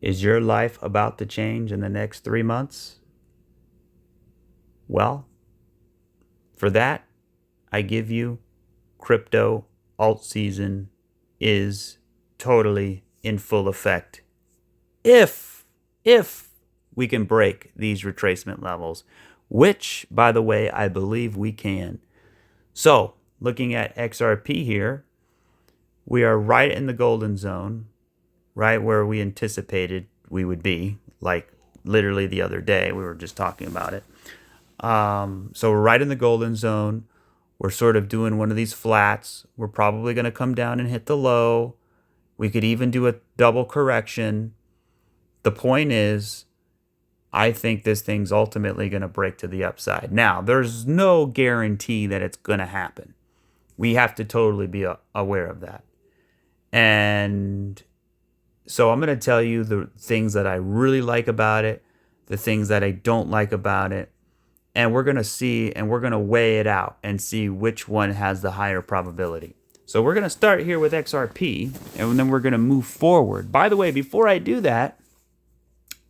Is your life about to change in the next 3 months? Well, for that, I give you crypto alt season is totally in full effect. If we can break these retracement levels, which, by the way, I believe we can. So, looking at XRP here, we are right in the golden zone, right where we anticipated we would be, like literally the other day. We were just talking about it. So we're right in the golden zone. We're sort of doing one of these flats. We're probably going to come down and hit the low. We could even do a double correction. The point is, I think this thing's ultimately going to break to the upside. Now, there's no guarantee that it's going to happen. We have to totally be aware of that. And so I'm going to tell you the things that I really like about it, the things that I don't like about it, and we're going to see and we're going to weigh it out and see which one has the higher probability. So we're going to start here with XRP, and then we're going to move forward. By the way, before I do that,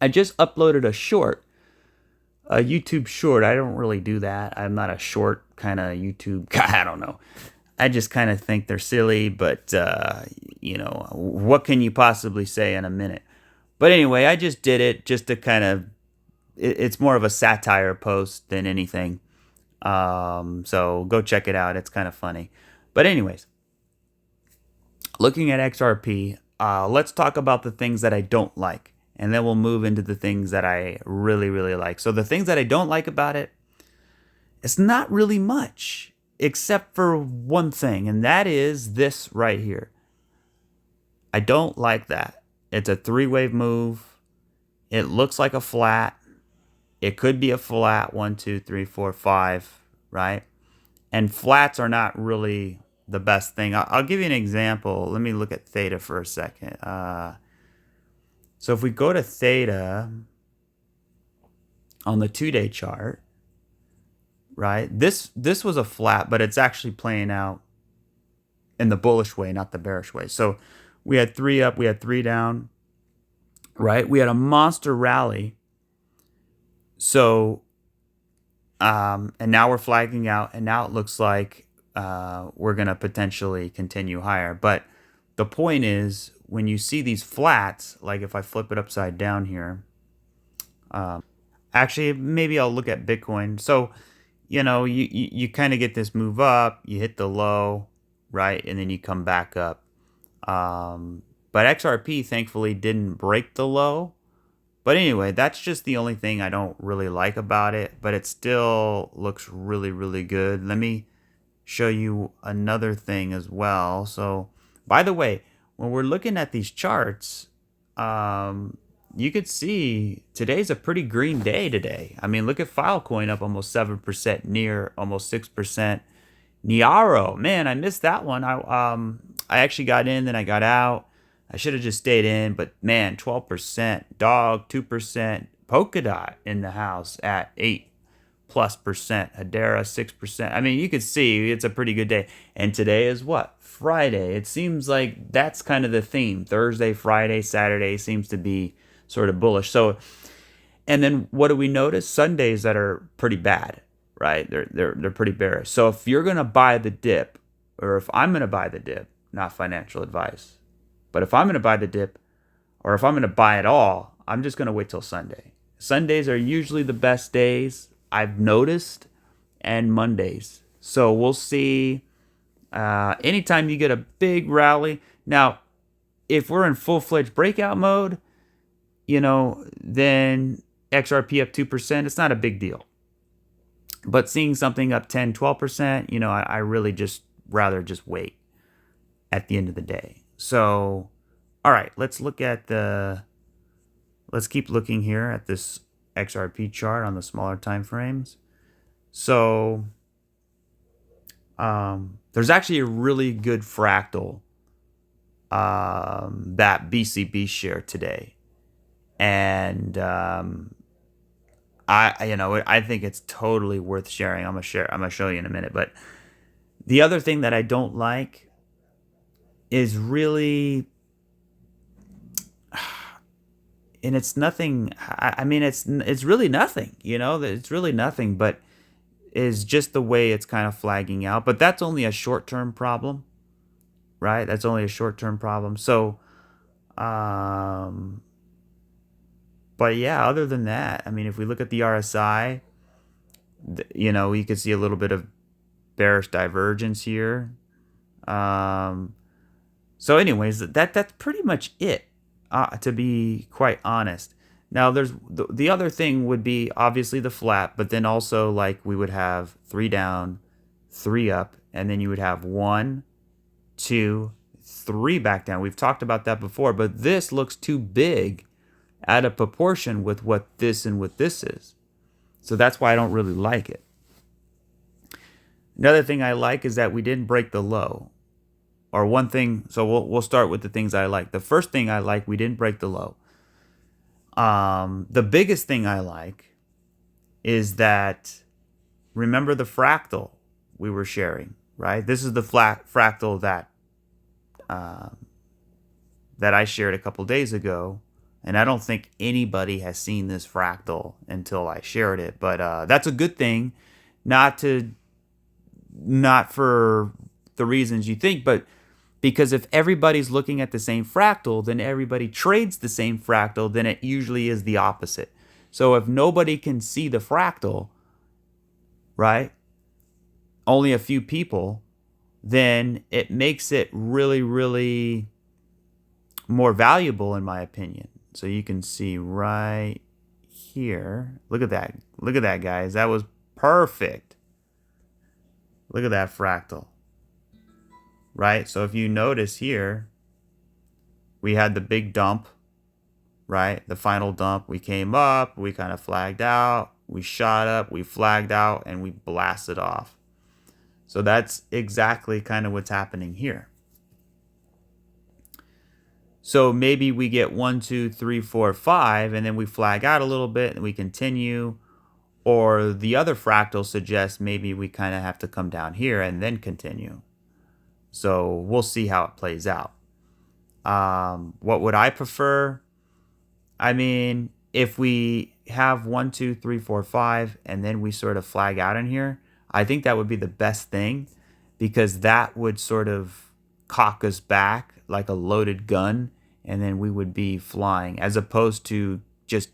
I just uploaded a YouTube short. I don't really do that. I'm not a short kind of YouTube guy. I don't know. I just kind of think they're silly, but, what can you possibly say in a minute? But anyway, I just did it just to kind of, it's more of a satire post than anything. So go check it out. It's kind of funny. But anyways, looking at XRP, let's talk about the things that I don't like. And then we'll move into the things that I really, really like. So the things that I don't like about it, it's not really much, except for one thing, and that is this right here. I don't like that. It's a three-wave move. It looks like a flat. It could be a flat, 1, 2, 3, 4, 5, right? And flats are not really the best thing. I'll give you an example. Let me look at theta for a second. So if we go to theta on the 2-day chart, right? This was a flat, but it's actually playing out in the bullish way, not the bearish way. So we had 3 up, we had 3 down, right? We had a monster rally. So, and now we're flagging out, and now it looks like we're going to potentially continue higher. But the point is, when you see these flats, like if I flip it upside down here, actually, maybe I'll look at Bitcoin. So, you kind of get this move up, you hit the low, right? And then you come back up. But XRP thankfully didn't break the low. But anyway, that's just the only thing I don't really like about it. But it still looks really, really good. Let me show you another thing as well. So, by the way, when we're looking at these charts, you could see today's a pretty green day today. I mean, look at Filecoin up almost 7%, near almost 6%. Niaro, man, I missed that one. I actually got in, then I got out. I should have just stayed in, but man, 12%. Dog, 2%. Polkadot in the house at 8+%. Hedera, 6%. I mean, you could see it's a pretty good day. And today is what? Friday. It seems like that's kind of the theme. Thursday, Friday, Saturday seems to be sort of bullish. So, and then what do we notice? Sundays that are pretty bad, right? They're pretty bearish. So if you're gonna buy the dip, or if I'm gonna buy the dip, not financial advice, but if I'm gonna buy the dip, or if I'm gonna buy it all, I'm just gonna wait till Sunday. Sundays are usually the best days, I've noticed, and Mondays. So we'll see. Anytime you get a big rally. Now, if we're in full-fledged breakout mode, then XRP up 2%, it's not a big deal. But seeing something up 10, 12%, I really just rather just wait at the end of the day. So, all right, let's keep looking here at this XRP chart on the smaller time frames. So, there's actually a really good fractal that BCB shared today. And I think it's totally worth sharing. I'm gonna show you in a minute. But the other thing that I don't like is really and it's nothing. I mean, it's really nothing. It's really nothing, but is just the way it's kind of flagging out. But that's only a short-term problem, right? That's only a short-term problem. So, but yeah, other than that, I mean, if we look at the RSI, you can see a little bit of bearish divergence here. So anyways, that's pretty much it, to be quite honest. Now, there's the other thing would be obviously the flat, but then also like we would have 3 down, 3 up, and then you would have 1, 2, 3 back down. We've talked about that before, but this looks too big out of proportion with what this and what this is. So that's why I don't really like it. Another thing I like is that we didn't break the low. Or one thing, so we'll start with the things I like. The first thing I like, we didn't break the low. The biggest thing I like is that, remember the fractal we were sharing, right? This is the fractal that I shared a couple days ago, and I don't think anybody has seen this fractal until I shared it. But that's a good thing, not for the reasons you think, but because if everybody's looking at the same fractal, then everybody trades the same fractal, then it usually is the opposite. So if nobody can see the fractal, right, only a few people, then it makes it really, really more valuable, in my opinion. So you can see right here. Look at that. Look at that, guys. That was perfect. Look at that fractal. Right? So if you notice here, we had the big dump, right? The final dump. We came up, we kind of flagged out, we shot up, we flagged out, and we blasted off. So that's exactly kind of what's happening here. So maybe we get 1, 2, 3, 4, 5, and then we flag out a little bit and we continue. Or the other fractal suggests maybe we kind of have to come down here and then continue. So we'll see how it plays out. What would I prefer? I mean, if we have 1, 2, 3, 4, 5, and then we sort of flag out in here, I think that would be the best thing, because that would sort of cock us back like a loaded gun, and then we would be flying, as opposed to just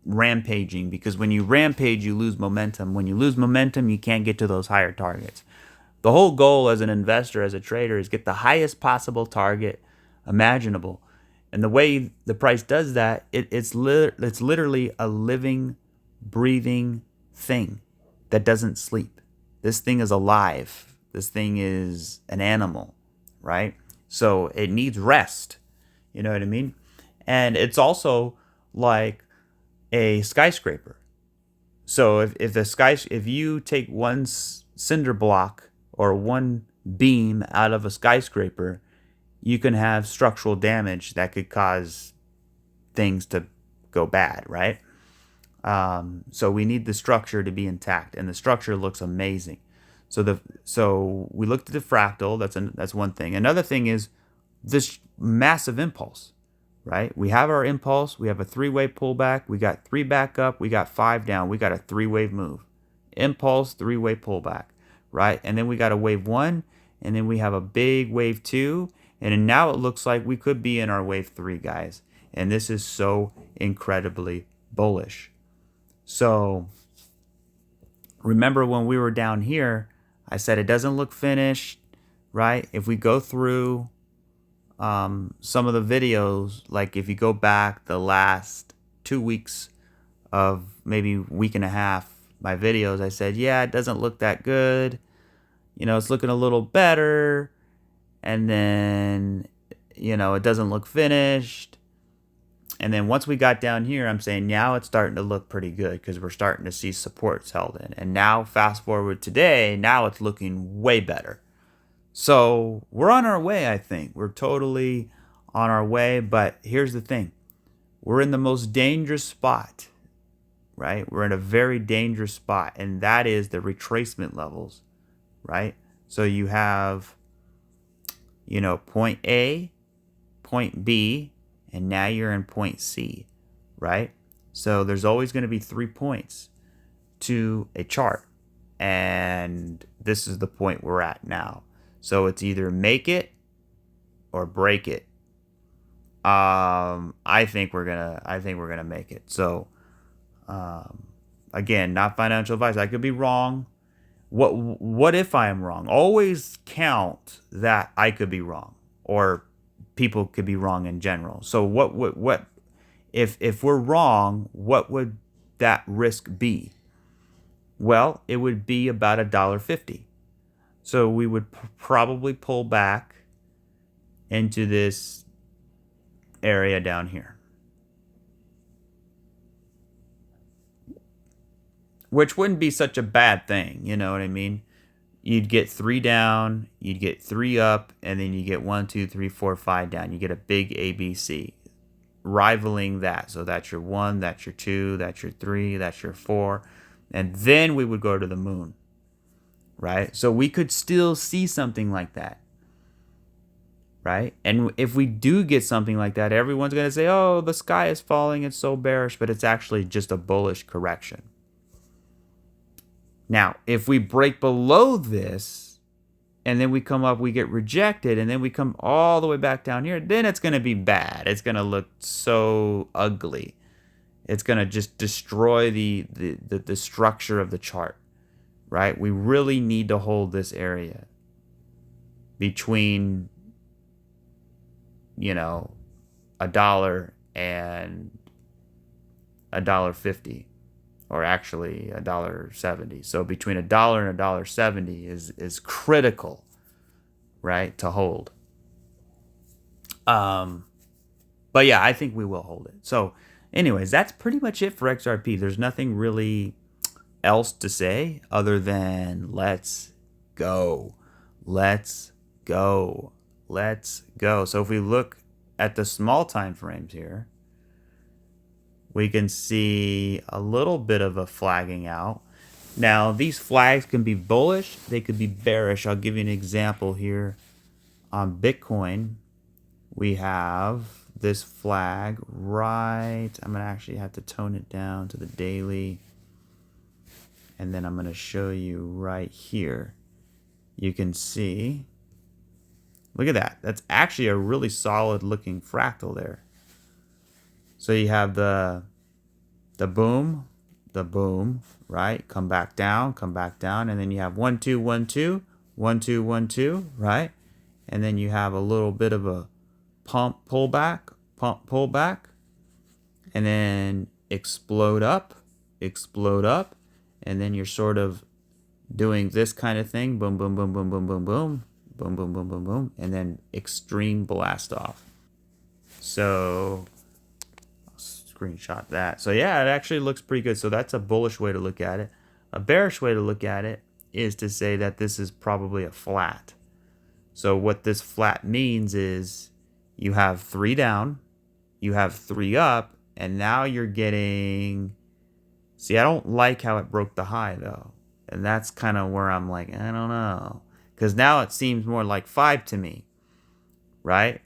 rampaging, because when you rampage, you lose momentum. When you lose momentum, you can't get to those higher targets. The whole goal as an investor, as a trader, is get the highest possible target imaginable. And the way the price does that, it's literally a living, breathing thing that doesn't sleep. This thing is alive. This thing is an animal, right? So it needs rest. You know what I mean? And it's also like a skyscraper. So if you take one cinder block or one beam out of a skyscraper, you can have structural damage that could cause things to go bad, right? So we need the structure to be intact, and the structure looks amazing. So we looked at the fractal. That's one thing. Another thing is this massive impulse, right? We have our impulse. We have a 3-wave pullback. We got 3 back up. We got 5 down. We got a 3-wave move. Impulse, 3-wave pullback, right? And then we got a wave 1, and then we have a big wave 2, and now it looks like we could be in our wave 3, guys. And this is so incredibly bullish. So remember when we were down here, I said it doesn't look finished, right? If we go through some of the videos, like if you go back the last 2 weeks of maybe week and a half, my videos, I said, yeah, it doesn't look that good. It's looking a little better. And then, it doesn't look finished. And then once we got down here, I'm saying now it's starting to look pretty good, because we're starting to see supports held in. And now fast forward today, now it's looking way better. So we're on our way, I think. We're totally on our way. But here's the thing. We're in the most dangerous spot, right? We're in a very dangerous spot, and that is the retracement levels, right? So you have, point A, point B, and now you're in point C. right? So there's always going to be 3 points to a chart. And this is the point we're at now. So it's either make it or break it. I think we're gonna make it. So again, not financial advice. I could be wrong. What if I am wrong? Always count that I could be wrong, or people could be wrong in general. So what if we're wrong, what would that risk be? Well, it would be about $1.50. So we would probably pull back into this area down here, which wouldn't be such a bad thing. You know what I mean? You'd get 3 down, you'd get 3 up, and then you get 1, 2, 3, 4, 5 down. You get a big ABC, rivaling that. So that's your 1, that's your 2, that's your 3, that's your 4. And then we would go to the moon, right? So we could still see something like that, right? And if we do get something like that, everyone's going to say, oh, the sky is falling, it's so bearish, but it's actually just a bullish correction. Now, if we break below this, and then we come up, we get rejected, and then we come all the way back down here, then it's going to be bad. It's going to look so ugly. It's going to just destroy the structure of the chart, right? We really need to hold this area between, $1 and $1.50. Or actually $1.70. So between $1 and $1.70 is critical, right, to hold. But yeah, I think we will hold it. So anyways, that's pretty much it for XRP. There's nothing really else to say other than let's go. Let's go. Let's go. So if we look at the small time frames here, we can see a little bit of a flagging out. Now, these flags can be bullish. They could be bearish. I'll give you an example here. On Bitcoin, we have this flag right. I'm going to actually have to tone it down to the daily. And then I'm going to show you right here. You can see, look at that. That's actually a really solid looking fractal there. So you have the boom, right? Come back down, and then you have 1, 2, 1, 2, 1, 2, 1, 2, right? And then you have a little bit of a pump pullback, and then explode up, and then you're sort of doing this kind of thing, boom, boom, boom, boom, boom, boom, boom, boom, boom, boom, boom, boom, and then extreme blast off. So screenshot that. So yeah, it actually looks pretty good. So that's a bullish way to look at it. A bearish way to look at it is to say that this is probably a flat. So what this flat means is you have 3 down, you have 3 up, and now you're getting, see, I don't like how it broke the high though. And that's kind of where I'm like, I don't know. Because now it seems more like 5 to me, right?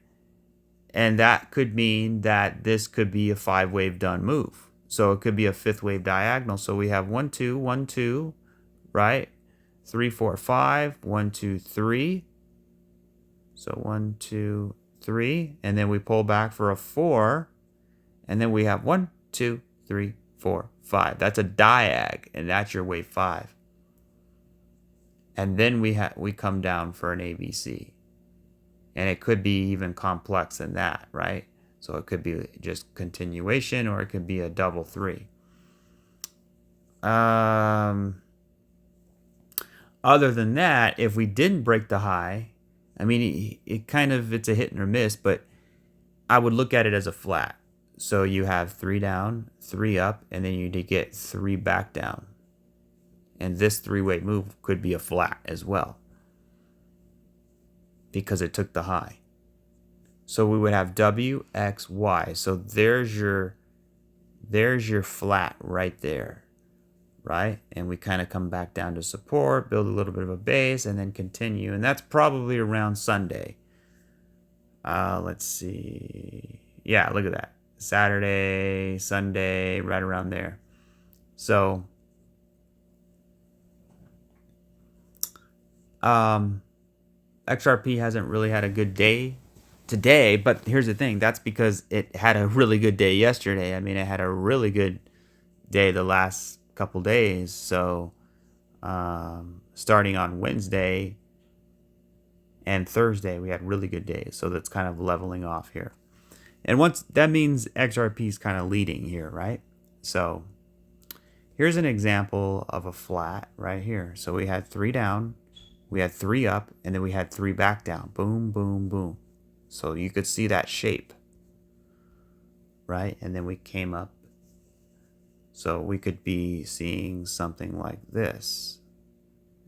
And that could mean that this could be a 5-wave done move. So it could be a 5th wave diagonal. So we have 1, 2, 1, 2, right? 3, 4, 5, 1, 2, 3. So 1, 2, 3. And then we pull back for a 4. And then we have 1, 2, 3, 4, 5. That's a diag, and that's your wave 5. And then we come down for an ABC. And it could be even complex than that, right? So it could be just continuation, or it could be a double 3. Other than that, if we didn't break the high, I mean, it's a hit or miss, but I would look at it as a flat. So you have 3 down, 3 up, and then you get 3 back down. And this 3-way move could be a flat as well, because it took the high. So we would have W, X, Y. So there's your flat right there, right? And we kind of come back down to support, build a little bit of a base, and then continue. And that's probably around Sunday. Let's see. Yeah, look at that. Saturday, Sunday, right around there. So, XRP hasn't really had a good day today, but here's the thing. That's because it had a really good day yesterday. I mean, it had a really good day the last couple days. So, starting on Wednesday and Thursday, we had really good days. So that's kind of leveling off here. And once that means XRP is kind of leading here, right? So here's an example of a flat right here. So we had 3 down, we had 3 up, and then we had 3 back down. Boom, boom, boom. So you could see that shape, right? And then we came up. So we could be seeing something like this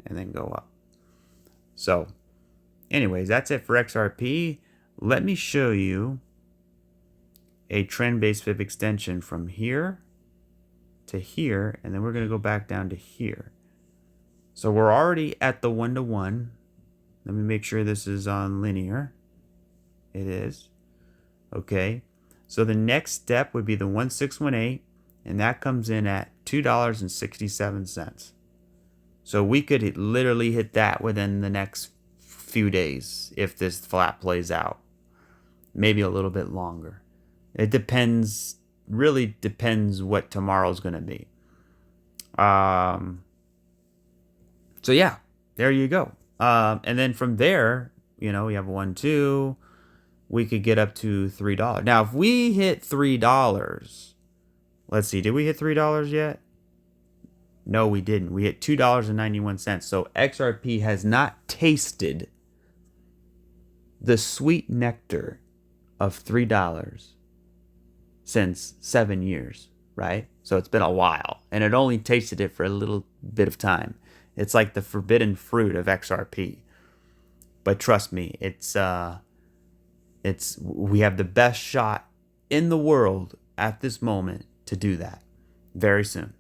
and then go up. So anyways, that's it for XRP. Let me show you a trend-based fib extension from here to here, and then we're going to go back down to here. So we're already at the 1-to-1. Let me make sure this is on linear. It is. Okay. So the next step would be the 1618, and that comes in at $2.67. So we could literally hit that within the next few days if this flat plays out. Maybe a little bit longer. It depends, really depends what tomorrow's going to be. So yeah, there you go. And then from there, you know, we have 1, 2, we could get up to $3. Now, if we hit $3, let's see, did we hit $3 yet? No, we didn't. We hit $2.91. So XRP has not tasted the sweet nectar of $3 since 7 years, right? So it's been a while, and it only tasted it for a little bit of time. It's like the forbidden fruit of XRP. But trust me, we have the best shot in the world at this moment to do that very soon.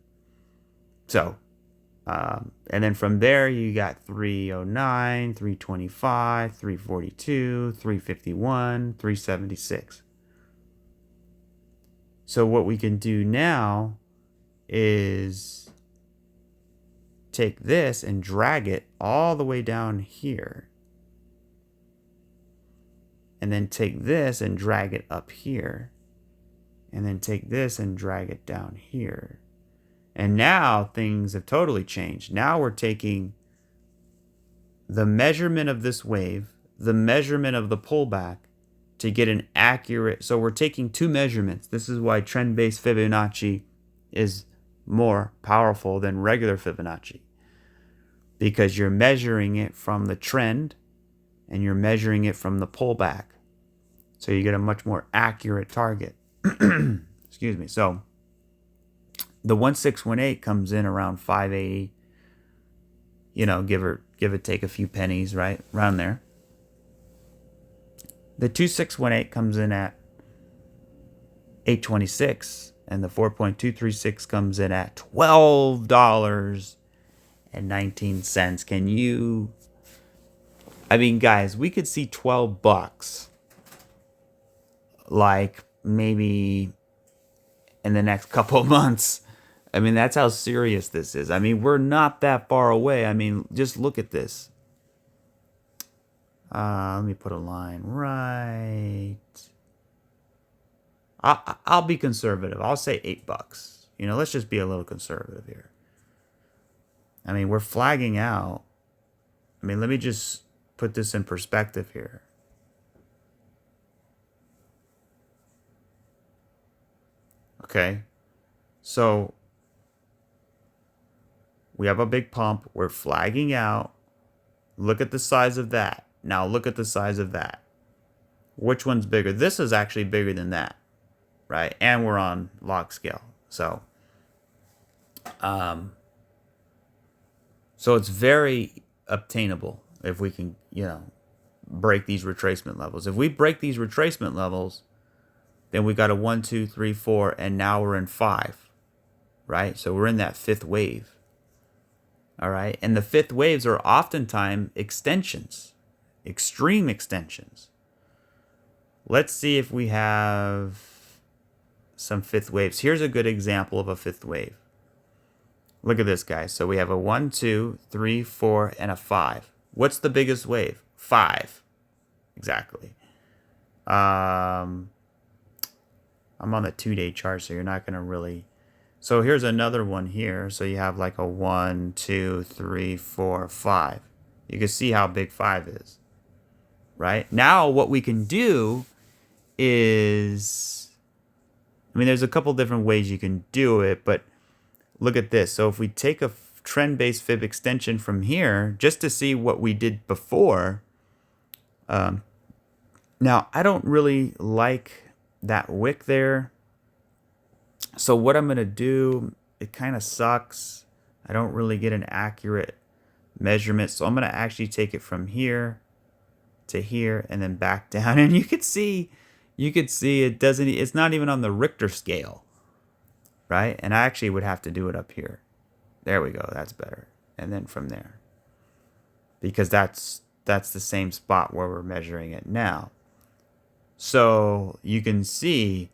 So, and then from there you got 309, 325, 342, 351, 376. So what we can do now is take this and drag it all the way down here. And then take this and drag it up here. And then take this and drag it down here. And now things have totally changed. Now we're taking the measurement of this wave, the measurement of the pullback, to get an accurate. So we're taking 2 measurements. This is why trend-based Fibonacci is more powerful than regular Fibonacci, because you're measuring it from the trend and you're measuring it from the pullback. So you get a much more accurate target. Excuse me. So the 1618 comes in around 580. You know, give or take a few pennies, right? Around there. The 2618 comes in at 826, and the 4.236 comes in at $12.19. Can you? I mean, guys, we could see $12 like maybe in the next couple of months. I mean, that's how serious this is. I mean, we're not that far away. I mean, just look at this. Let me put a line right. I'll be conservative. I'll say $8. You know, let's just be a little conservative here. I mean, we're flagging out. I mean, let me just put this in perspective here. Okay. So we have a big pump. We're flagging out. Look at the size of that. Now look at the size of that. Which one's bigger? This is actually bigger than that, right? And we're on log scale. So it's very obtainable if we can, you know, break these retracement levels. If we break these retracement levels, then we got a 1, 2, 3, 4, and now we're in 5, right? So we're in that 5th wave. All right. And the 5th waves are oftentimes extensions, extreme extensions. Let's see if we have some fifth waves. Here's a good example of a fifth wave. Look at this, guys. So we have a 1, 2, 3, 4, and a 5. What's the biggest wave? 5. Exactly. I'm on the 2-day chart, so you're not going to really... So here's another one here. So you have like a 1, 2, 3, 4, 5. You can see how big 5 is. Right? Now what we can do is... I mean, there's a couple different ways you can do it, but look at this. So if we take a trend-based fib extension from here, just to see what we did before... now, I don't really like that wick there. So what I'm going to do, it kind of sucks. I don't really get an accurate measurement. So I'm going to actually take it from here to here and then back down. And you could see it doesn't, it's not even on the Richter scale, right? And I actually would have to do it up here. There we go. That's better. And then from there, because that's the same spot where we're measuring it now. So you can see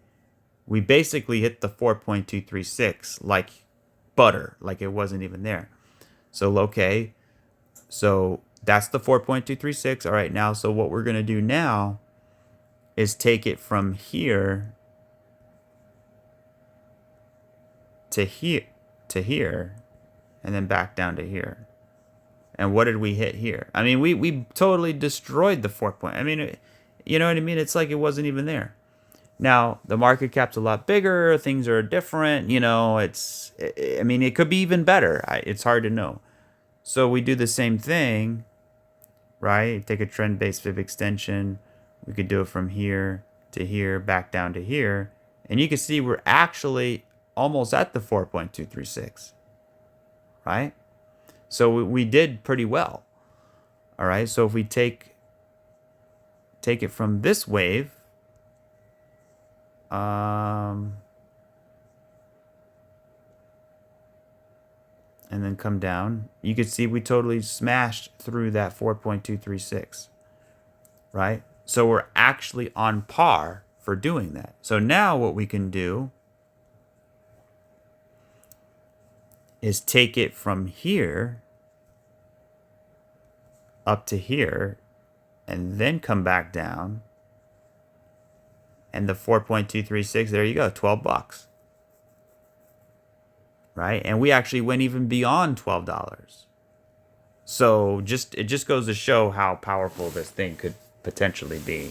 we basically hit the 4.236 like butter, like it wasn't even there. So, okay, so that's the 4.236. All right, now, so what we're going to do now is take it from here to here, and then back down to here. And what did we hit here? I mean, we totally destroyed the 4 point. I mean, you know what I mean? It's like it wasn't even there. Now, the market cap's a lot bigger. Things are different. You know, I mean, it could be even better. It's hard to know. So we do the same thing, right? Take a trend-based fib extension. We could do it from here to here, back down to here. And you can see we're actually almost at the 4.236, right? So we did pretty well. All right, so if we take it from this wave, and then come down, you can see we totally smashed through that 4.236, right? So we're actually on par for doing that. So now what we can do is take it from here up to here and then come back down. And the 4.236, there you go, 12 bucks. Right? And we actually went even beyond $12. So it just goes to show how powerful this thing could potentially be.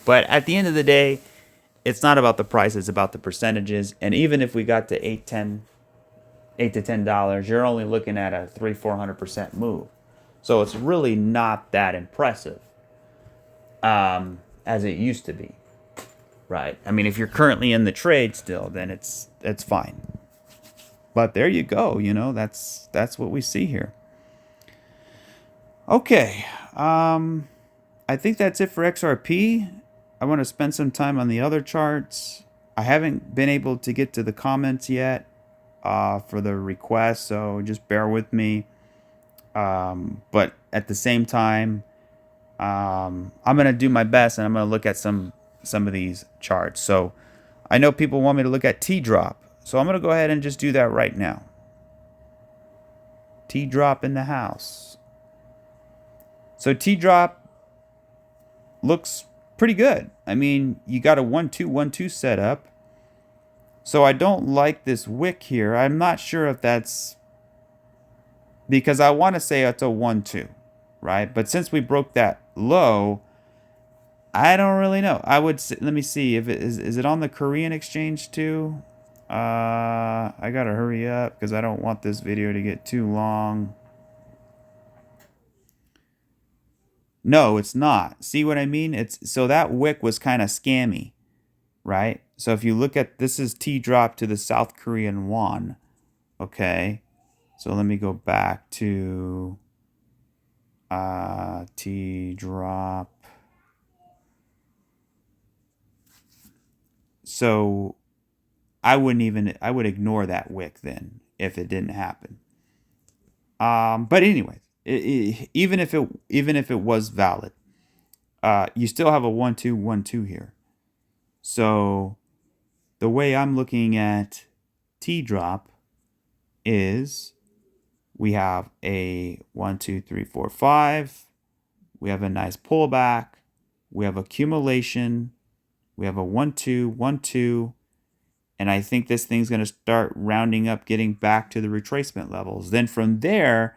But at the end of the day, it's not about the price, it's about the percentages. And even if we got to $8 to $10, you're only looking at a 300-400% move. So it's really not that impressive as it used to be. Right. I mean, if you're currently in the trade still, then it's fine. But there you go. You know, that's what we see here. Okay. I think that's it for XRP. I want to spend some time on the other charts. I haven't been able to get to the comments yet for the request, so just bear with me. But at the same time, I'm going to do my best, and I'm going to look at some of these charts. So I know people want me to look at T-drop, so I'm going to go ahead and just do that right now. T-drop in the house. So T-drop looks pretty good. I mean, you got a 1-2-1-2 setup. So I don't like this wick here. I'm not sure if that's because I want to say it's a 1-2, right? But since we broke that low, I don't really know. I would say, let me see if it is it on the Korean exchange too. I gotta hurry up because I don't want this video to get too long. No, it's not. See what I mean? So that wick was kind of scammy, right? So if you look at this, is T drop to the South Korean won. Okay, so let me go back to T drop. So I would ignore that wick then if it didn't happen. But anyways, even if it was valid, you still have a 1-2-1-2 here. So the way I'm looking at T-drop is we have a 1, 2, 3, 4, 5. We have a nice pullback. We have accumulation. We have a 1, 2, 1, 2. And I think this thing's going to start rounding up, getting back to the retracement levels. Then from there,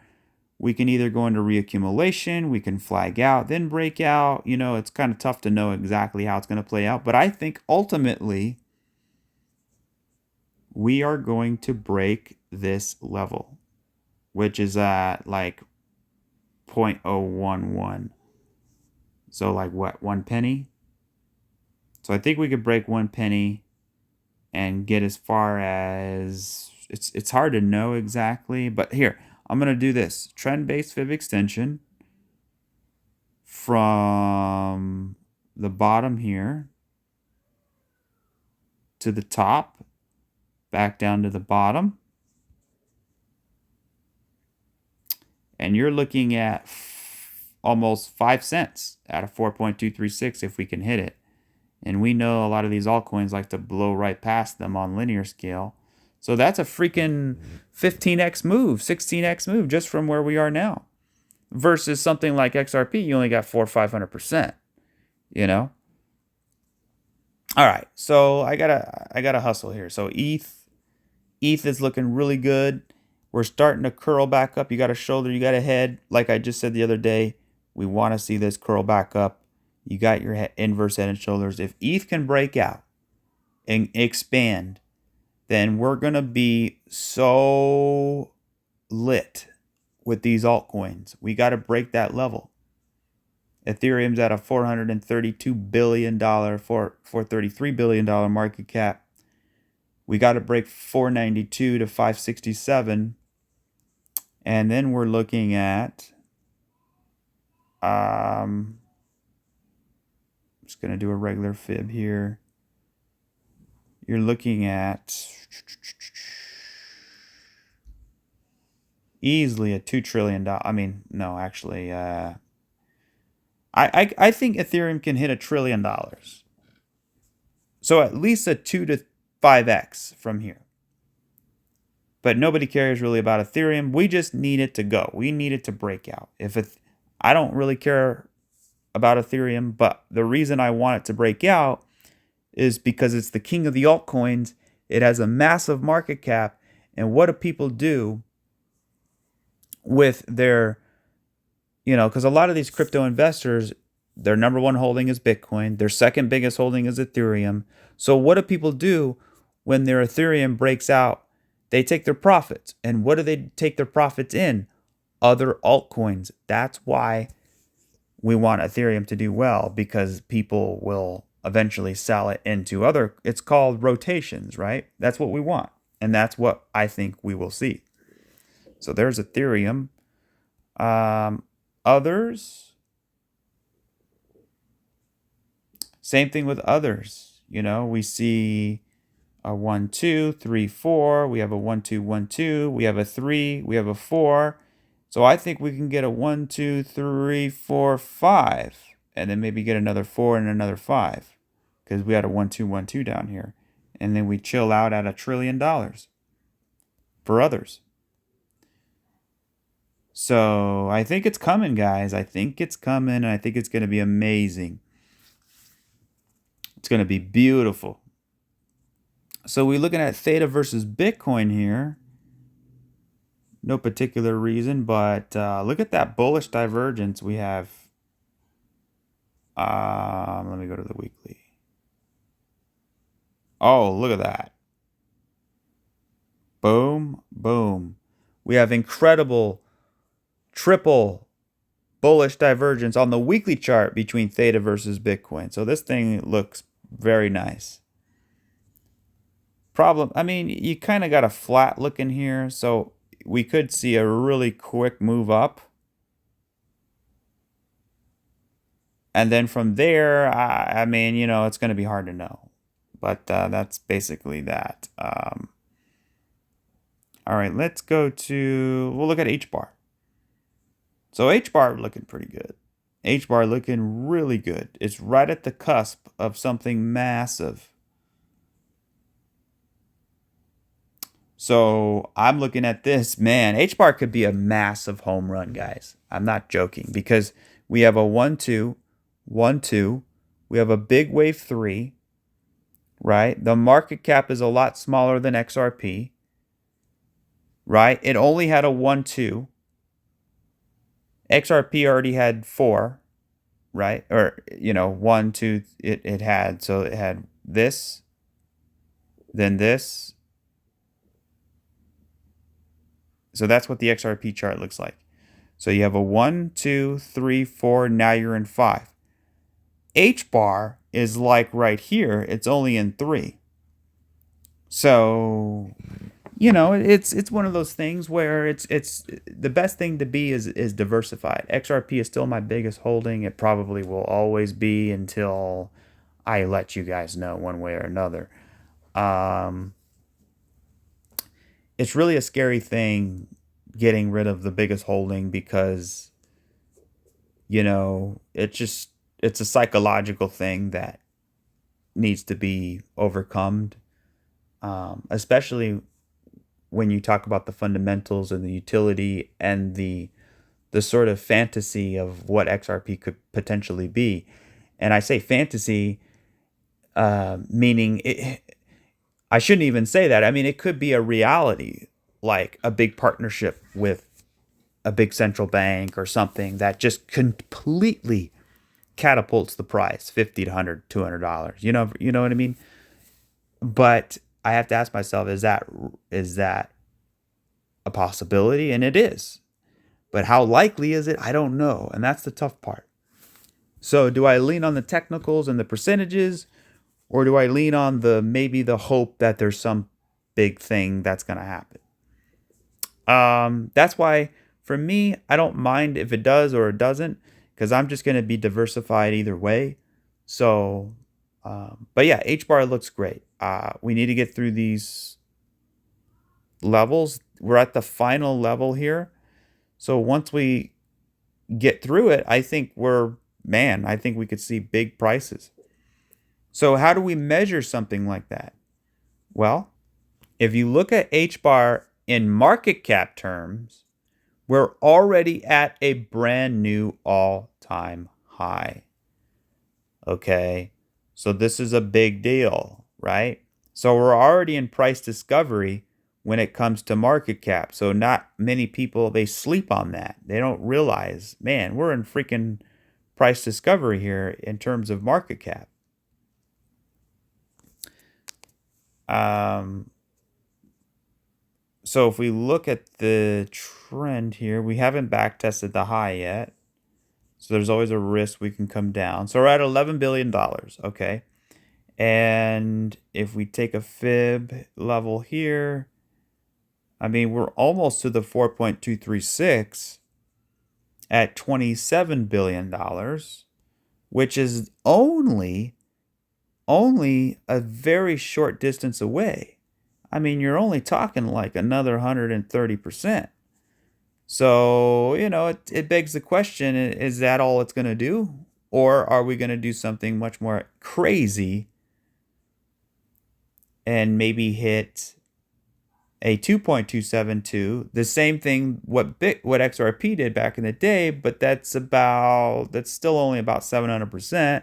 we can either go into reaccumulation, we can flag out, then break out. You know, it's kind of tough to know exactly how it's going to play out. But I think ultimately, we are going to break this level, which is at like 0.011. So like what, 1 penny? So I think we could break 1 penny and get as far as, it's hard to know exactly, but here, I'm going to do this. Trend-based fib extension from the bottom here to the top, back down to the bottom. And you're looking at almost 5 cents at a 4.236 if we can hit it. And we know a lot of these altcoins like to blow right past them on linear scale. So that's a freaking 15x move, 16x move just from where we are now. Versus something like XRP, you only got 400 or 500%, you know? All right, so I gotta hustle here. So ETH is looking really good. We're starting to curl back up. You got a shoulder, you got a head. Like I just said the other day, we want to see this curl back up. You got your inverse head and shoulders. If ETH can break out and expand, then we're going to be so lit with these altcoins. We got to break that level. Ethereum's at a $432 billion, $433 billion market cap. We got to break 492 to 567. And then we're looking at, I'm just going to do a regular fib here. You're looking at easily a $2 trillion. I mean, no, actually, I think Ethereum can hit $1 trillion. So at least a 2 to 5x from here. But nobody cares really about Ethereum. We just need it to go. We need it to break out. I don't really care about Ethereum, but the reason I want it to break out is because it's the king of the altcoins. It has a massive market cap. And what do people do with their, because a lot of these crypto investors, their number one holding is Bitcoin. Their second biggest holding is Ethereum. So what do people do when their Ethereum breaks out? They take their profits. And what do they take their profits in? Other altcoins. That's why we want Ethereum to do well, because people will eventually sell it into other, it's called rotations, right? That's what we want. And that's what I think we will see. So there's Ethereum. Others, same thing with others. We see a 1, 2, 3, 4. We have a 1, 2, 1, 2. We have a 3. We have a 4. So I think we can get a 1, 2, 3, 4, 5. And then maybe get another 4 and another 5. Because we had a 1, 2, 1, 2 down here. And then we chill out at $1 trillion for others. So I think it's coming, guys. I think it's coming, and I think it's going to be amazing. It's going to be beautiful. So we're looking at THETA versus Bitcoin here. No particular reason, but look at that bullish divergence we have. Let me go to the weekly. Oh, look at that. Boom, boom. We have incredible triple bullish divergence on the weekly chart between THETA versus Bitcoin. So this thing looks very nice. Problem, you kind of got a flat look in here, so we could see a really quick move up. And then from there, it's going to be hard to know. But that's basically that. All right, let's go to, we'll look at H-bar. So H-bar looking pretty good. H-bar looking really good. It's right at the cusp of something massive. So I'm looking at this, man, H bar could be a massive home run, guys. I'm not joking because we have a 1 2, 1 2. We have a big wave 3, right? The market cap is a lot smaller than XRP, right? It only had a 1 2. XRP already had 4, right? Or, 1 2, it had. So it had this, then this. So that's what the XRP chart looks like. So you have a 1, 2, 3, 4. Now you're in 5. H bar is like right here. It's only in 3. So, it's one of those things where it's the best thing to be is diversified. XRP is still my biggest holding. It probably will always be until I let you guys know one way or another. It's really a scary thing getting rid of the biggest holding because it's a psychological thing that needs to be overcome, especially when you talk about the fundamentals and the utility and the sort of fantasy of what XRP could potentially be. And I say fantasy, meaning I shouldn't even say that. I mean, it could be a reality, like a big partnership with a big central bank or something that just completely catapults the price 50 to 100 $200. You know what I mean? But I have to ask myself, is that a possibility? And it is. But how likely is it? I don't know. And that's the tough part. So do I lean on the technicals and the percentages, or do I lean on maybe the hope that there's some big thing that's going to happen? That's why for me, I don't mind if it does or it doesn't, because I'm just going to be diversified either way. So, but yeah, H bar looks great. We need to get through these levels. We're at the final level here. So once we get through it, I think we could see big prices. So how do we measure something like that? Well, if you look at H bar in market cap terms, we're already at a brand new all-time high. Okay, so this is a big deal, right? So we're already in price discovery when it comes to market cap. So not many people, they sleep on that. They don't realize, man, we're in freaking price discovery here in terms of market cap. So if we look at the trend here, we haven't back tested the high yet. So there's always a risk we can come down. So we're at $11 billion, okay? And if we take a fib level here, I mean, we're almost to the 4.236 at $27 billion, which is only a very short distance away. I mean, you're only talking like another 130%. So, it begs the question, is that all it's going to do? Or are we going to do something much more crazy and maybe hit a 2.272, the same thing what XRP did back in the day, but that's still only about 700%.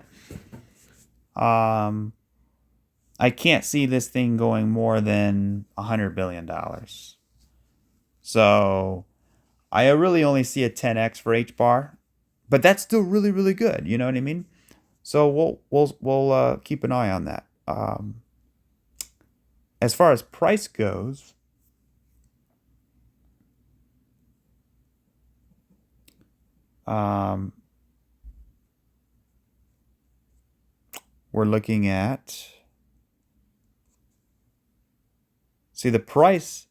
I can't see this thing going more than $100 billion. So I really only see a 10x for H bar, but that's still really, really good. You know what I mean? So we'll keep an eye on that. As far as price goes, we're looking at, see the price.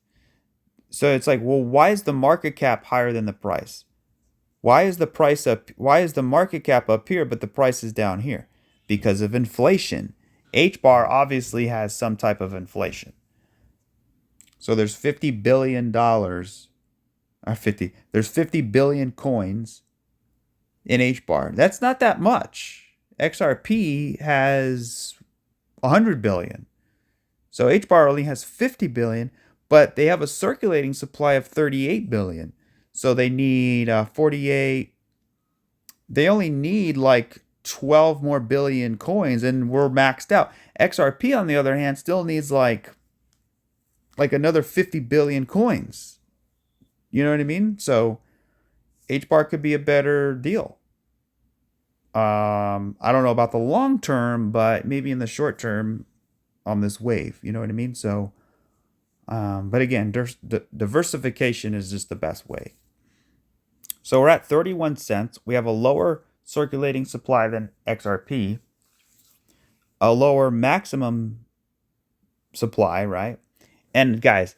So it's like, well, why is the market cap higher than the price? Why is the price up? Why is the market cap up here, but the price is down here? Because of inflation. H bar obviously has some type of inflation. So there's $50 billion, there's 50 billion coins in H bar. That's not that much. XRP has 100 billion. So H bar only has 50 billion, but they have a circulating supply of 38 billion. So they need 48. They only need like 12 more billion coins and we're maxed out. XRP on the other hand still needs like another 50 billion coins. You know what I mean? So HBAR could be a better deal. I don't know about the long term, but maybe in the short term on this wave. You know what I mean? So, but again, diversification is just the best way. So we're at 31 cents. We have a lower circulating supply than XRP, a lower maximum supply, right? And guys,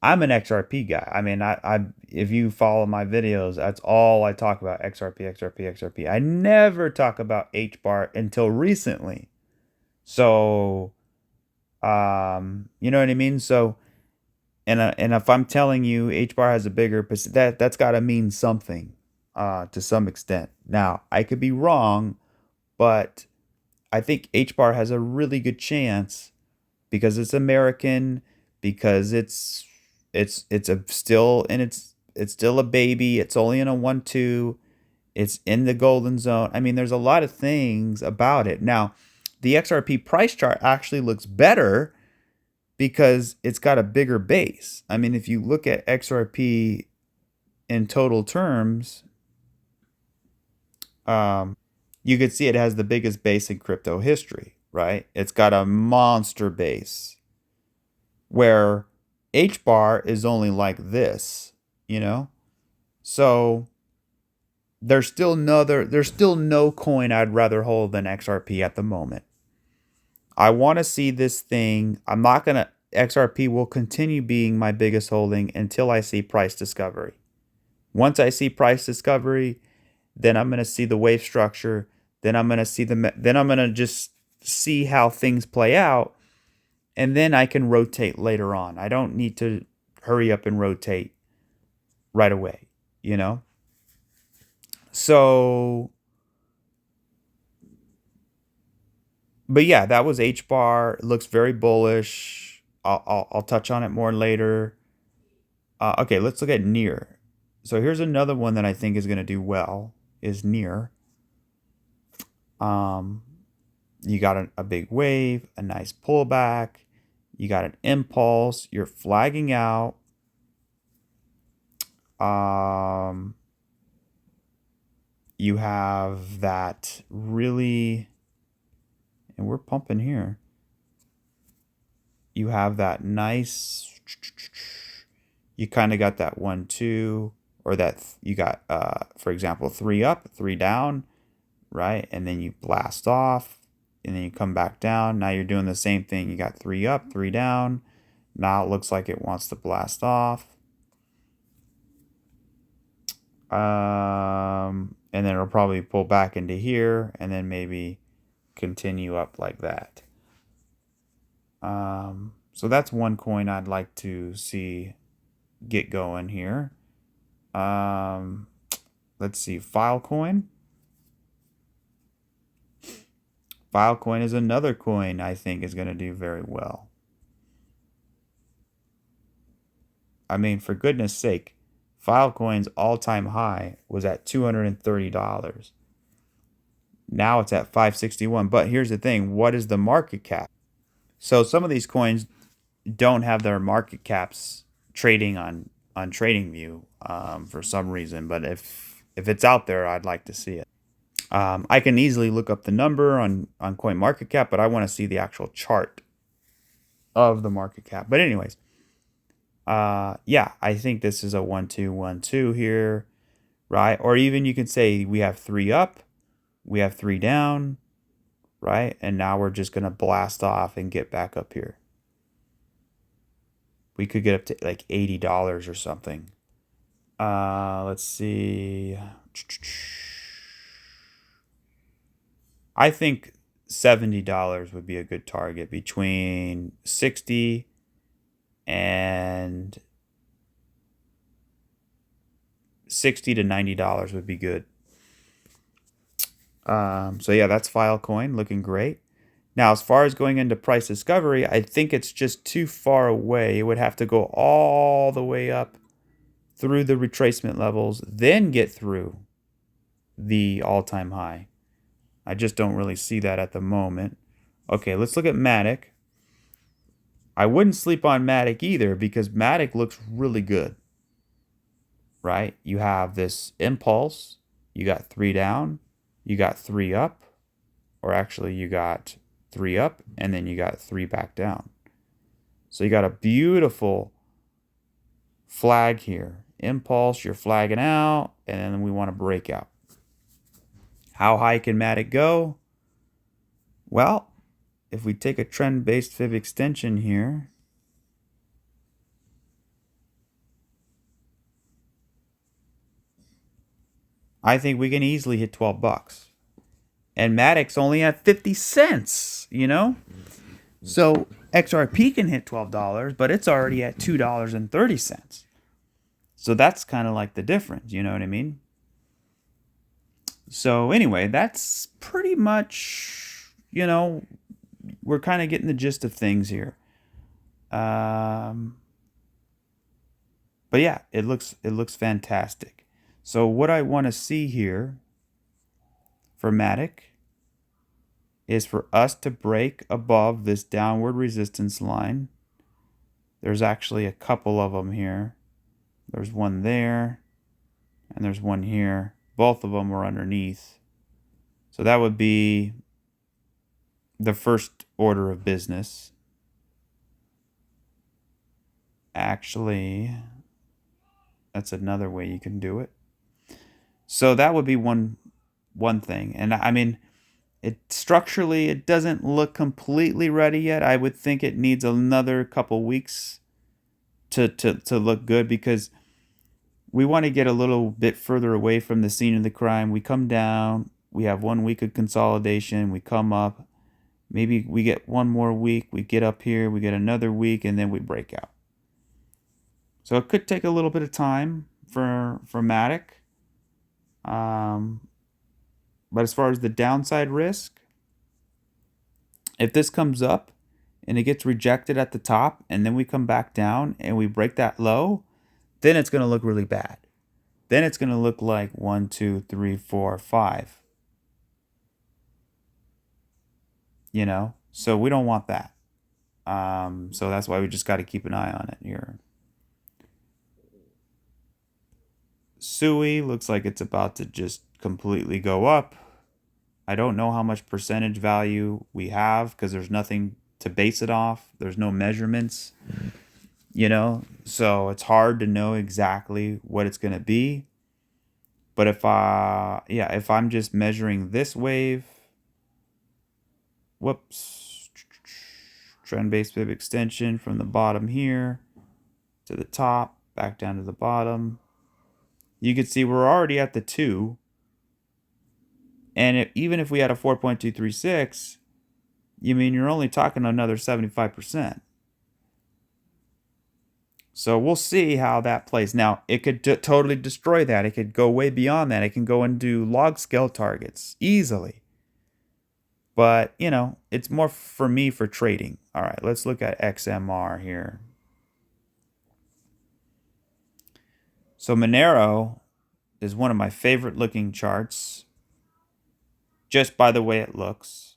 I'm an XRP guy. I mean, I if you follow my videos, that's all I talk about: XRP, XRP, XRP. I never talk about HBAR until recently. So, you know what I mean? So, and if I'm telling you HBAR has a bigger that's got to mean something, to some extent. Now, I could be wrong, but I think HBAR has a really good chance because it's American, because it's a still and it's still a baby. It's only in a 1-2. It's in the golden zone. I mean, there's a lot of things about it. Now, the XRP price chart actually looks better because it's got a bigger base. I mean, if you look at XRP in total terms, you could see it has the biggest base in crypto history, right? It's got a monster base where HBAR is only like this, you know? So there's still no coin I'd rather hold than XRP at the moment. I want to see this thing. XRP will continue being my biggest holding until I see price discovery. Once I see price discovery, then I'm going to see the wave structure. Then I'm going to just see how things play out. And then I can rotate later on. I don't need to hurry up and rotate right away, you know? So, but yeah, that was HBAR. It looks very bullish. I'll touch on it more later. Okay, let's look at NEAR. So here's another one that I think is going to do well, is NEAR. You got a big wave, a nice pullback. You got an impulse. You're flagging out. You have that really, and we're pumping here. You have that nice, you kind of got that 1-2, or that you got, for example, 3 up, 3 down, right? And then you blast off, and then you come back down. Now you're doing the same thing. You got 3 up, 3 down. Now it looks like it wants to blast off. And then it'll probably pull back into here and then maybe continue up like that. So that's one coin I'd like to see get going here. Let's see, Filecoin. Filecoin is another coin I think is going to do very well. I mean, for goodness sake, Filecoin's all-time high was at $230. Now it's at 561. But here's the thing, what is the market cap? So some of these coins don't have their market caps trading on TradingView for some reason. But if it's out there, I'd like to see it. I can easily look up the number on CoinMarketCap, but I want to see the actual chart of the market cap. But anyways, yeah, I think this is a 1-2, 1-2 here, right? Or even you can say we have 3 up, we have 3 down, right? And now we're just going to blast off and get back up here. We could get up to like $80 or something. Let's see. I think $70 would be a good target. Between 60 and $60 to $90 would be good. So yeah, that's Filecoin looking great. Now, as far as going into price discovery, I think it's just too far away. It would have to go all the way up through the retracement levels, then get through the all-time high. I just don't really see that at the moment. Okay, let's look at Matic. I wouldn't sleep on Matic either because Matic looks really good, right? You have this impulse. You got 3 down. You got 3 up. Or actually, you got 3 up and then you got 3 back down. So you got a beautiful flag here. Impulse, you're flagging out, and then we want to break out. How high can Matic go? Well, if we take a trend-based fib extension here, I think we can easily hit 12 bucks. And Matic's only at 50 cents, you know? So XRP can hit $12, but it's already at $2.30. So that's kind of like the difference, you know what I mean? So anyway, that's pretty much, you know, we're kind of getting the gist of things here. But yeah, it looks fantastic. So what I want to see here for Matic is for us to break above this downward resistance line. There's actually a couple of them here. There's one there, and there's one here. Both of them are underneath. So that would be the first order of business. Actually, that's another way you can do it. So that would be one thing. And I mean, structurally it doesn't look completely ready yet. I would think it needs another couple weeks to look good, because we want to get a little bit further away from the scene of the crime. We come down, we have 1 week of consolidation, we come up, maybe we get one more week, we get up here, we get another week, and then we break out. So it could take a little bit of time for Matic. But as far as the downside risk, if this comes up and it gets rejected at the top and then we come back down and we break that low, then it's going to look really bad. Then it's going to look like 1, 2, 3, 4, 5. You know, so we don't want that. So that's why we just got to keep an eye on it here. SUI looks like it's about to just completely go up. I don't know how much percentage value we have because there's nothing to base it off. There's no measurements, you know, so it's hard to know exactly what it's going to be. But if I'm just measuring this wave, trend-based fib extension from the bottom here to the top, back down to the bottom, you can see we're already at the 2. And even if we had a 4.236, you mean you're only talking another 75%. So we'll see how that plays. Now, it could totally destroy that. It could go way beyond that. It can go and do log scale targets easily. But, you know, it's more for me for trading. All right, let's look at XMR here. So Monero is one of my favorite looking charts, just by the way it looks.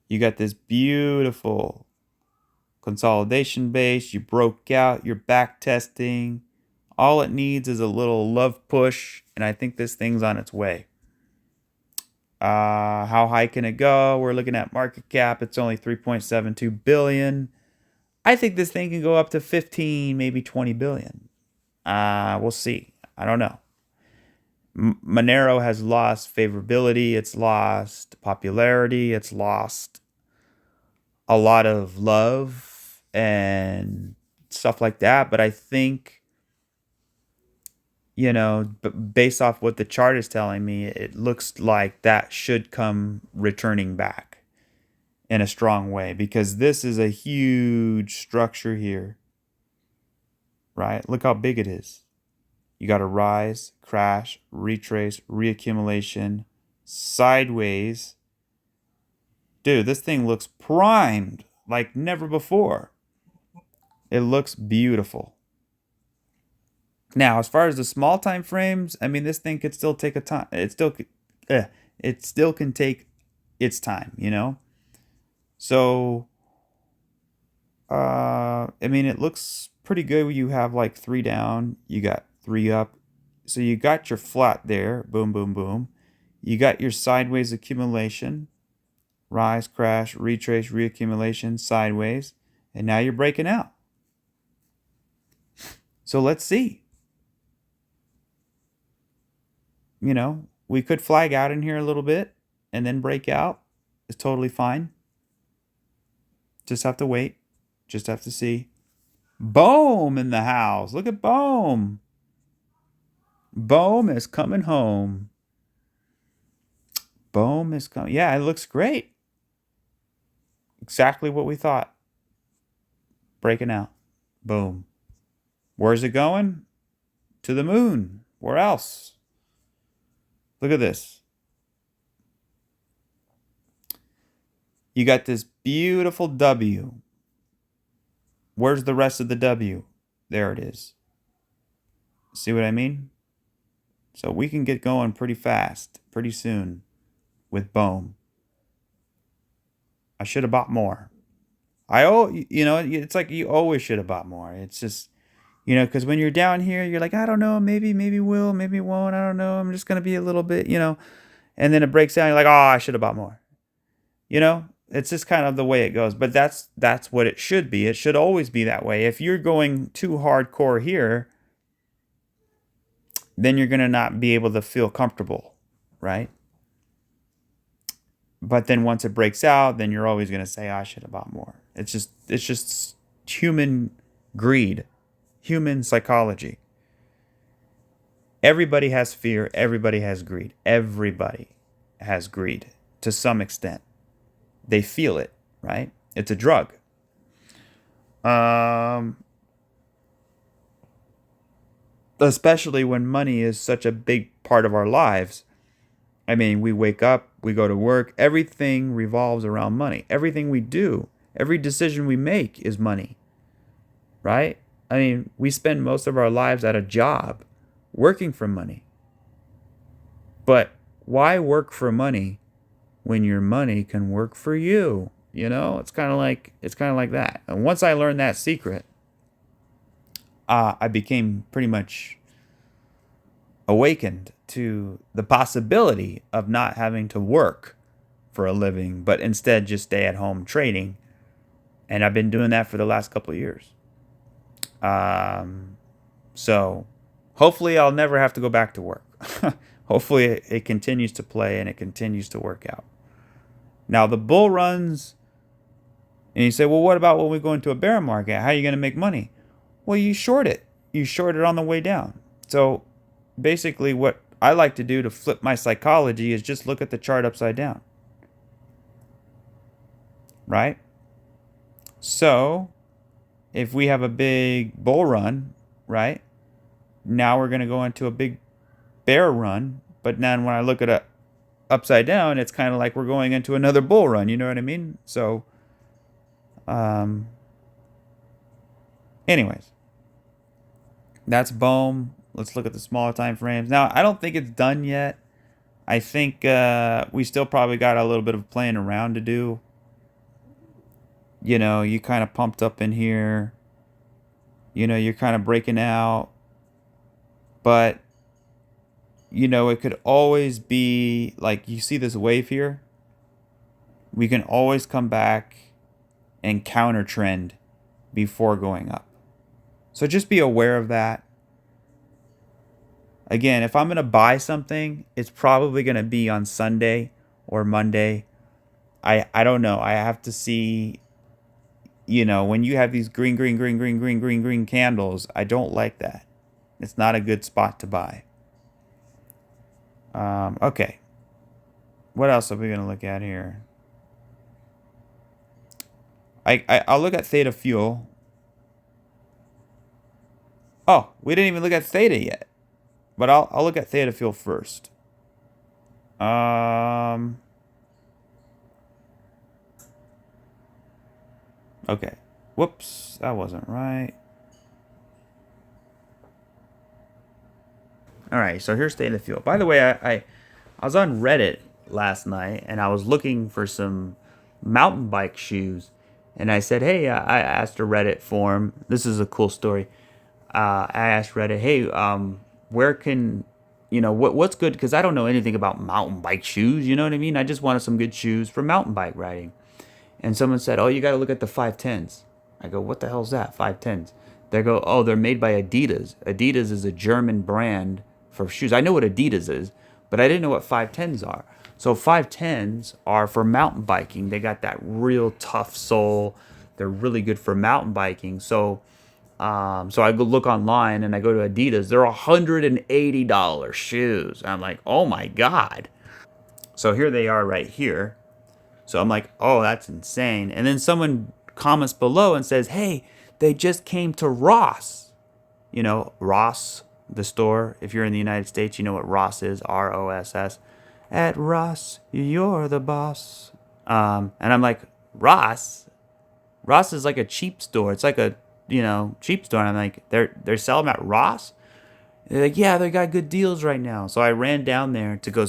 You got this beautiful consolidation base. You broke out. You're back testing. All it needs is a little love push, and I think this thing's on its way. How high can it go? We're looking at market cap. It's only 3.72 billion. I think this thing can go up to 15, maybe 20 billion. We'll see. I don't know. Monero has lost favorability. It's lost popularity. It's lost a lot of love and stuff like that. But I think, you know, based off what the chart is telling me, it looks like that should come returning back in a strong way, because this is a huge structure here, right? Look how big it is. You got a rise, crash, retrace, reaccumulation, sideways, Dude, this thing looks primed like never before. It looks beautiful. Now, as far as the small time frames, I mean, this thing could still take a time. It still can take its time, you know. So, I mean, it looks pretty good when you have like 3 down, you got 3 up. So you got your flat there, boom, boom, boom. You got your sideways accumulation, rise, crash, retrace, reaccumulation, sideways, and now you're breaking out. So let's see. You know, we could flag out in here a little bit and then break out. It's totally fine. Just have to wait. Just have to see. Boom in the house. Look at Boom. Boom is coming home. Boom is coming. Yeah, it looks great. Exactly what we thought. Breaking out. Boom. Where's it going? To the moon. Where else? Look at this. You got this beautiful W. Where's the rest of the W? There it is. See what I mean? So we can get going pretty fast, pretty soon with Boom. I should have bought more. It's like you always should have bought more. It's just, because when you're down here, you're like, I don't know, maybe will, maybe won't. I don't know. I'm just going to be a little bit, and then it breaks down. You're like, oh, I should have bought more. It's just kind of the way it goes. But that's what it should be. It should always be that way. If you're going too hardcore here, then you're going to not be able to feel comfortable, right? But then once it breaks out, then you're always going to say, I should have bought more. It's just human greed, human psychology. Everybody has fear. Everybody has greed. Everybody has greed to some extent. They feel it, right? It's a drug. Especially when money is such a big part of our lives. I mean, we wake up, we go to work, everything revolves around money. Everything we do, every decision we make is money, right? I mean, we spend most of our lives at a job working for money. But why work for money when your money can work for you? It's kind of like that. And once I learned that secret, I became pretty much awakened to the possibility of not having to work for a living, but instead just stay at home trading. And I've been doing that for the last couple of years. So hopefully I'll never have to go back to work. Hopefully it continues to play and it continues to work out. Now the bull runs, and you say, well, what about when we go into a bear market? How are you going to make money? Well, you short it. You short it on the way down. So basically what I like to do to flip my psychology is just look at the chart upside down. Right? So if we have a big bull run, right? Now we're going to go into a big bear run. But then when I look at it upside down, it's kind of like we're going into another bull run. You know what I mean? So, anyways, that's Boom. Let's look at the smaller time frames. Now, I don't think it's done yet. I think we still probably got a little bit of playing around to do. You kind of pumped up in here. You're kind of breaking out. But, it could always be like, you see this wave here? We can always come back and counter trend before going up. So just be aware of that. Again, if I'm going to buy something, it's probably going to be on Sunday or Monday. I don't know. I have to see, when you have these green candles, I don't like that. It's not a good spot to buy. Okay. What else are we going to look at here? I'll look at Theta Fuel. Oh, we didn't even look at Theta yet. But I'll look at Theta Fuel first. Okay. Whoops, that wasn't right. All right, so here's State of the Field. By the way, I was on Reddit last night and I was looking for some mountain bike shoes. And I said, hey, I asked a Reddit forum. This is a cool story. I asked Reddit, hey, where can, what's good? Because I don't know anything about mountain bike shoes. You know what I mean? I just wanted some good shoes for mountain bike riding. And someone said, oh, you got to look at the 510s. I go, what the hell's that? 510s. They go, oh, they're made by Adidas. Adidas is a German brand for shoes. I know what Adidas is, but I didn't know what 510s are. So 510s are for mountain biking. They got that real tough sole. They're really good for mountain biking. So I go look online and I go to Adidas. They're $180 shoes. I'm like, oh my god. So here they are right here. So I'm like, oh, that's insane. And then someone comments below and says, hey, they just came to Ross. Ross, the store. If you're in the United States, you know what Ross is, Ross. At Ross, you're the boss. And I'm like, Ross? Ross is like a cheap store. It's like a, cheap store. And I'm like, they're selling at Ross? They're like, yeah, they got good deals right now. So I ran down there to go